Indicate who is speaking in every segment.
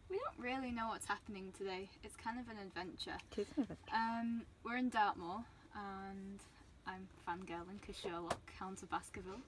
Speaker 1: We don't really know what's happening today. It's kind of an adventure.
Speaker 2: It is an adventure.
Speaker 1: We're in Dartmoor and I'm fangirling because Sherlock, Hounds of Baskerville.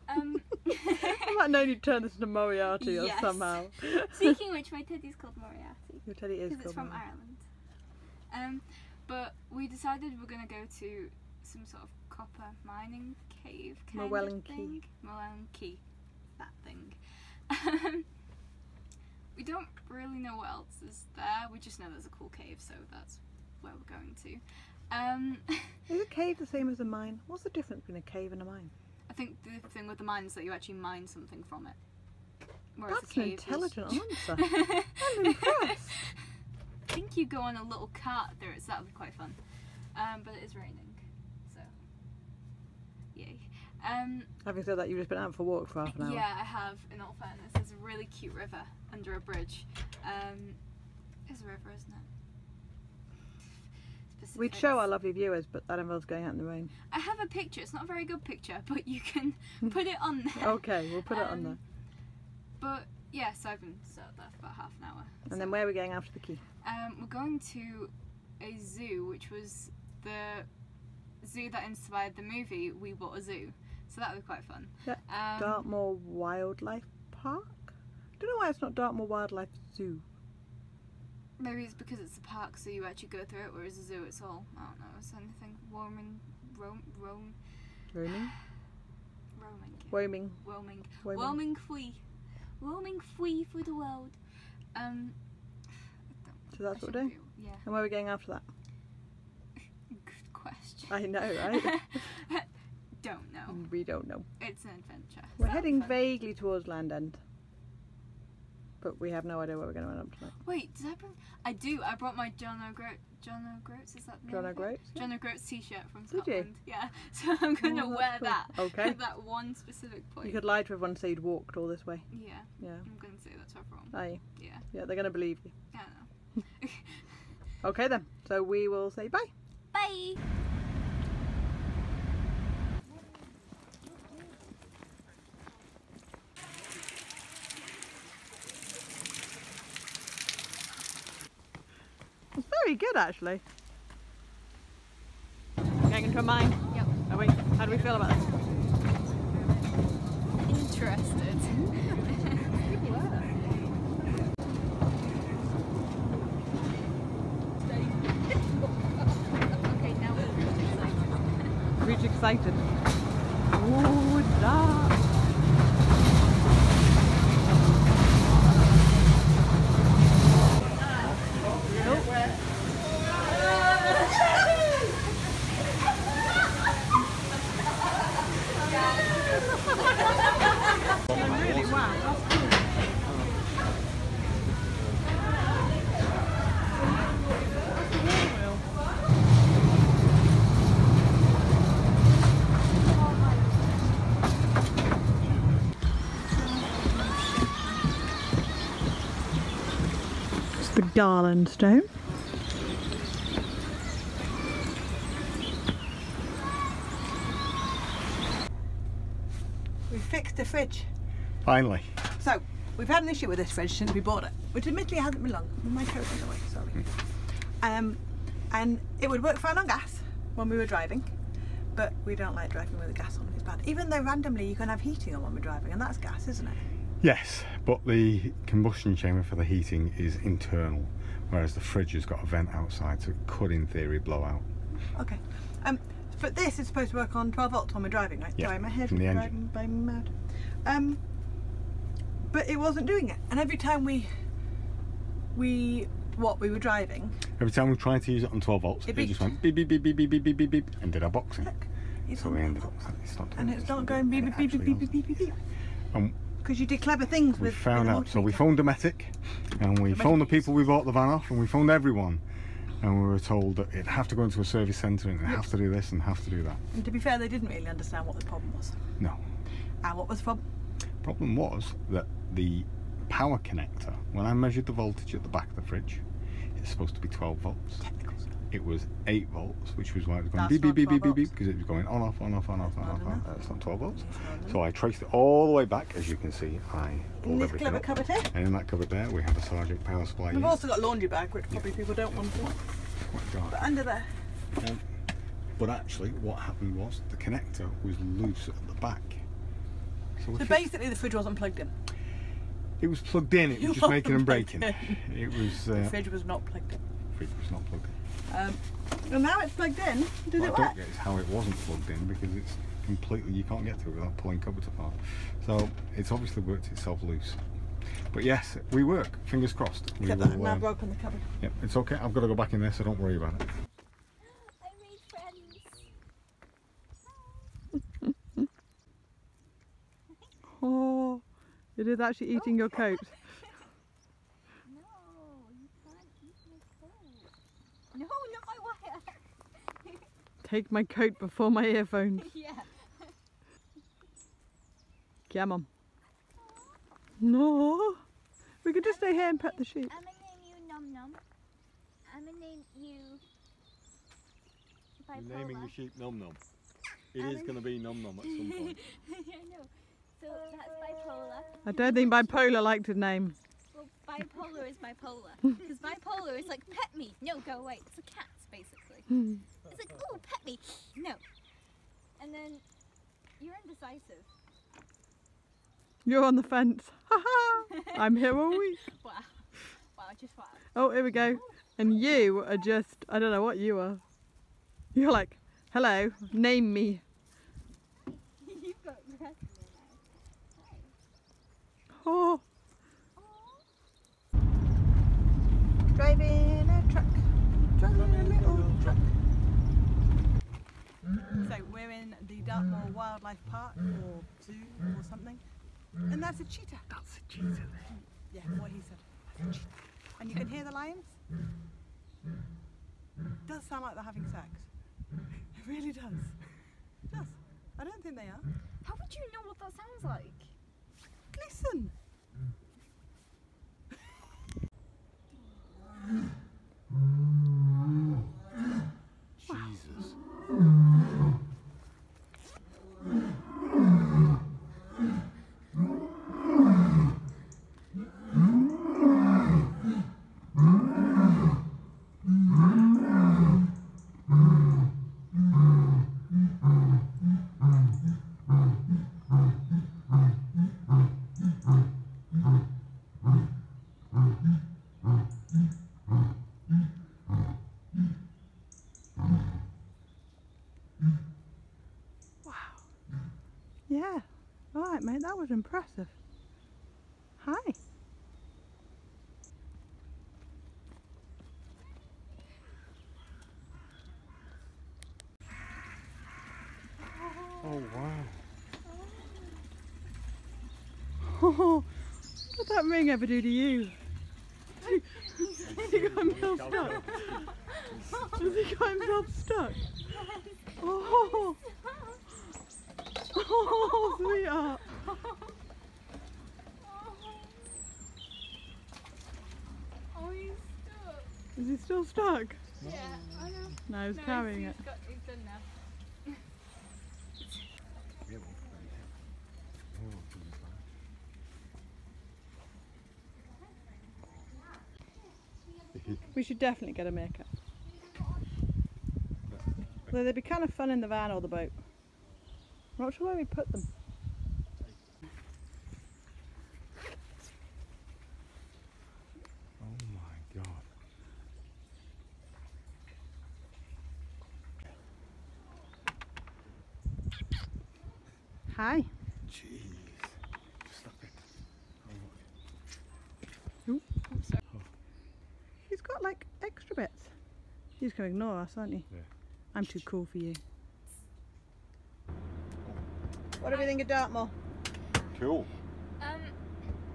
Speaker 2: I might know you turn this into Moriarty
Speaker 1: Yes.
Speaker 2: or somehow.
Speaker 1: Speaking of which, my teddy's called Moriarty.
Speaker 2: Your teddy is
Speaker 1: Because it's
Speaker 2: called
Speaker 1: from Ireland. But we decided we're going to go to some sort of copper mining cave kind
Speaker 2: Llewellyn
Speaker 1: of thing.
Speaker 2: Key.
Speaker 1: Llewellyn Key. That thing. We don't really know what else is there. We just know there's a cool cave, so that's where we're going to.
Speaker 2: Is a cave the same as a mine? What's the difference between a cave and a mine?
Speaker 1: I think the thing with the mine is that you actually mine something from it. Whereas
Speaker 2: That's
Speaker 1: a
Speaker 2: an
Speaker 1: cave
Speaker 2: intelligent
Speaker 1: is...
Speaker 2: answer. I'm impressed.
Speaker 1: I think you go on a little cart through it, so that would be quite fun. But it is raining, so yay.
Speaker 2: Having said that, you've just been out for a walk for half an hour.
Speaker 1: Yeah, I have, in all fairness. There's a really cute river under a bridge. It's a river, isn't it?
Speaker 2: We'd show our lovely viewers, but that involves going out in the rain.
Speaker 1: I have a picture. It's not a very good picture, but you can put it on there.
Speaker 2: Okay, we'll put it on there.
Speaker 1: But yeah, so I've been sat there for about half an hour.
Speaker 2: And then where are we going after the key?
Speaker 1: We're going to a zoo, which was the zoo that inspired the movie We Bought a Zoo. So that would be quite fun.
Speaker 2: Yeah. Dartmoor Wildlife Park? I don't know why it's not Dartmoor Wildlife Zoo.
Speaker 1: Maybe it's because it's a park, so you actually go through it, whereas a zoo it's all, I don't know, it's anything roaming. Roaming free through the world.
Speaker 2: So that's what we're doing?
Speaker 1: Yeah.
Speaker 2: And where are we going after that?
Speaker 1: Good question.
Speaker 2: I know, right?
Speaker 1: Don't know.
Speaker 2: We don't know.
Speaker 1: It's an adventure.
Speaker 2: We're heading vaguely towards Land End. But we have no idea where we're going to end up tonight.
Speaker 1: Wait, did I bring... I do. I brought my John O'Groats, is that the name?
Speaker 2: John O'Groats?
Speaker 1: John O'Groats t-shirt from
Speaker 2: Did
Speaker 1: Scotland.
Speaker 2: you?
Speaker 1: Yeah. So I'm going to
Speaker 2: Oh,
Speaker 1: wear
Speaker 2: cool.
Speaker 1: that
Speaker 2: Okay.
Speaker 1: at that one specific point.
Speaker 2: You could lie to everyone and say you'd walked all this way.
Speaker 1: Yeah.
Speaker 2: Yeah.
Speaker 1: I'm going to say that to everyone.
Speaker 2: Are you?
Speaker 1: Yeah.
Speaker 2: Yeah, they're going to believe you.
Speaker 1: I don't know.
Speaker 2: Okay then. So we will say bye.
Speaker 1: Bye!
Speaker 2: It's very good actually. Going into a mine?
Speaker 1: Yep.
Speaker 2: Are we? How do we feel about this?
Speaker 1: Interested. Okay, now we're
Speaker 2: Reach excited. Ooh, dark. Really, wow, that's cool. It's the Garland Stone. We fixed the fridge.
Speaker 3: Finally.
Speaker 2: So, we've had an issue with this fridge since we bought it, which admittedly hasn't been long. My coat's in the way, sorry. And it would work fine on gas when we were driving, but we don't like driving with the gas on, it's bad. Even though randomly you can have heating on when we're driving, and that's gas, isn't it?
Speaker 3: Yes, but the combustion chamber for the heating is internal, whereas the fridge has got a vent outside, so it could in theory blow out.
Speaker 2: Okay. But this is supposed to work on 12 volts when we're driving, right?
Speaker 3: Yeah,
Speaker 2: Sorry, my head
Speaker 3: from the
Speaker 2: is
Speaker 3: engine.
Speaker 2: driving by mad. But it wasn't doing it, and every time we were driving.
Speaker 3: Every time we tried to use it on 12 volts, it just went beep beep beep beep beep beep beep beep beep and did our boxing.
Speaker 2: Look, it's
Speaker 3: So
Speaker 2: on
Speaker 3: we
Speaker 2: 12
Speaker 3: ended up
Speaker 2: volts.
Speaker 3: it's not doing
Speaker 2: And
Speaker 3: it,
Speaker 2: it's not going beep
Speaker 3: and
Speaker 2: beep
Speaker 3: it
Speaker 2: beep beep
Speaker 3: actually
Speaker 2: beep beep beep beep.
Speaker 3: was.
Speaker 2: Because you did clever things
Speaker 3: We
Speaker 2: with
Speaker 3: found
Speaker 2: the
Speaker 3: out, so we
Speaker 2: multimeter.
Speaker 3: phoned Dometic and we phoned the people we bought the van off and we phoned everyone, and we were told that it'd have to go into a service centre and it'd have to do this and have to do that.
Speaker 2: And to be fair, they didn't really understand what the problem was.
Speaker 3: No.
Speaker 2: And what was the problem?
Speaker 3: Problem was that the power connector, when I measured the voltage at the back of the fridge, it's supposed to be 12 volts.
Speaker 2: Technical stuff.
Speaker 3: it was 8 volts, which was why it was going
Speaker 2: That's
Speaker 3: beep beep
Speaker 2: not
Speaker 3: beep beep
Speaker 2: 12
Speaker 3: beep, because it was going on off on off on off on off.
Speaker 2: enough.
Speaker 3: That's not 12 volts.
Speaker 2: It's not
Speaker 3: So I traced it all the way back. As you can see, I
Speaker 2: In
Speaker 3: pulled
Speaker 2: this
Speaker 3: everything
Speaker 2: clever
Speaker 3: up.
Speaker 2: cupboard here.
Speaker 3: And in that cupboard there, we have a Sergeant power supply.
Speaker 2: We've also got a laundry bag, which probably people don't want to.
Speaker 3: Quite dark.
Speaker 2: But under there.
Speaker 3: But actually, what happened was the connector was loose at the back.
Speaker 2: So basically, the fridge wasn't plugged in.
Speaker 3: It was plugged in. It was just making and breaking. It was.
Speaker 2: The fridge was not plugged in.
Speaker 3: Fridge was not plugged in.
Speaker 2: Well, now it's plugged in. Does
Speaker 3: What
Speaker 2: it
Speaker 3: I
Speaker 2: work?
Speaker 3: don't get is how it wasn't plugged in, because it's completely, you can't get to it without pulling cupboards apart. So it's obviously worked itself loose. But yes, we work. Fingers crossed. We
Speaker 2: Except
Speaker 3: will,
Speaker 2: that I've now broken the cupboard.
Speaker 3: Yep, it's okay. I've got to go back in there, so don't worry about it.
Speaker 4: I made friends.
Speaker 2: Oh, it is actually eating your coat.
Speaker 4: No, you can't eat my coat. No, not my wire.
Speaker 2: Take my coat before my earphones.
Speaker 4: Yeah.
Speaker 2: Come on. No, we could just stay here and pet the sheep.
Speaker 4: I'm gonna name you Num Num. I'm gonna name you Bipolar.
Speaker 3: Naming the sheep Num Num. It is going to be Num Num at some point.
Speaker 4: I know. So that's Bipolar.
Speaker 2: I don't think bipolar liked his name.
Speaker 4: Well, bipolar is bipolar. Because bipolar is like, pet me. No, go away. It's a cat, basically. It's like, oh, pet me. No. And then you're indecisive.
Speaker 2: You're on the fence. Haha! I'm here all week.
Speaker 4: Wow. Wow, just wow.
Speaker 2: Oh, here we go. And you are just, I don't know what you are. You're like, hello, name me.
Speaker 4: You've got breath in your mouth. Hi.
Speaker 2: Oh.
Speaker 4: Aw.
Speaker 2: Driving a truck. Driving a little truck. So we're in the Dartmoor Wildlife Park or Zoo or something. And that's a cheetah.
Speaker 3: That's a cheetah there.
Speaker 2: Yeah, what he said. That's a cheetah. And you can hear the lions. It does sound like they're having sex. It really does. It does. I don't think they are.
Speaker 4: How would you know what that sounds like?
Speaker 2: Listen.
Speaker 3: Jesus.
Speaker 2: Yeah. All right, mate. That was impressive. Hi.
Speaker 3: Oh wow.
Speaker 2: Oh, what did that ring ever do to you? Has he got himself stuck? Has he got himself stuck? Oh, oh, sweetheart.
Speaker 1: Oh, he's stuck.
Speaker 2: Is he still stuck?
Speaker 1: Yeah, I know.
Speaker 2: No, he's
Speaker 1: No,
Speaker 2: carrying it.
Speaker 1: He's done now.
Speaker 2: We should definitely get a meerkat. Though they'd be kind of fun in the van or the boat. I'm not sure where we put them.
Speaker 3: Oh my god.
Speaker 2: Hi.
Speaker 3: Jeez. Stop it.
Speaker 2: Ooh, he's got like extra bits. He's going to ignore us, aren't he?
Speaker 3: Yeah.
Speaker 2: I'm too cool for you. What do we think of Dartmoor?
Speaker 3: Cool.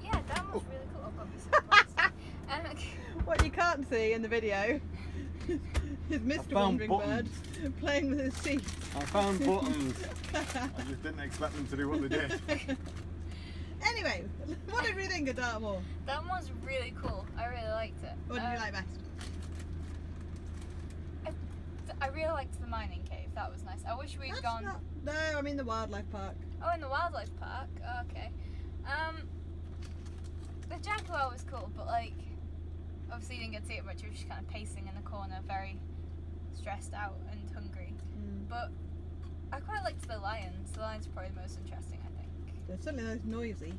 Speaker 4: Yeah, that was really cool. I've got my sunglasses.
Speaker 2: What you can't see in the video is Mr.
Speaker 3: found
Speaker 2: Wandering
Speaker 3: buttons.
Speaker 2: Bird playing with his seat.
Speaker 3: I found buttons. I just didn't expect them to do what they did.
Speaker 2: Anyway, what did we think of Dartmoor?
Speaker 4: That one's really cool. I really liked it.
Speaker 2: What did you like best?
Speaker 1: I really liked the mining cave. That was nice. I wish we'd gone.
Speaker 2: No, I mean the wildlife park.
Speaker 1: Oh, in the wildlife park. Oh, okay. The jaguar was cool, but like, obviously you didn't get to see it much. You were just kind of pacing in the corner, very stressed out and hungry. But I quite liked the lions. The lions are probably the most interesting, I think.
Speaker 2: They're certainly those noisy.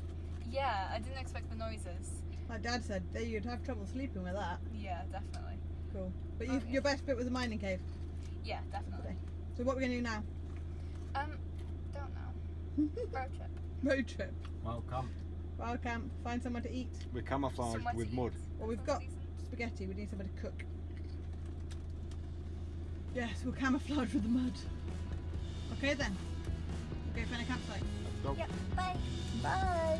Speaker 1: Yeah, I didn't expect the noises.
Speaker 2: Like Dad said, you'd have trouble sleeping with that.
Speaker 1: Yeah, definitely.
Speaker 2: Cool. But
Speaker 1: Okay.
Speaker 2: your best bit was the mining cave.
Speaker 1: Yeah, definitely.
Speaker 2: So what are we going to do now?
Speaker 1: Don't know. Road trip.
Speaker 2: Road trip.
Speaker 3: Welcome.
Speaker 2: Wild camp. Find somewhere to eat.
Speaker 3: We're camouflaged
Speaker 1: Somewhere
Speaker 3: with
Speaker 1: to
Speaker 3: mud.
Speaker 1: eat.
Speaker 2: Well, we've
Speaker 1: That
Speaker 2: got
Speaker 1: sounds decent.
Speaker 2: spaghetti. We need somewhere to cook. Yes, we'll camouflage with the mud. Okay then. Okay, find a campsite.
Speaker 3: Go.
Speaker 4: Yep, bye.
Speaker 2: Bye.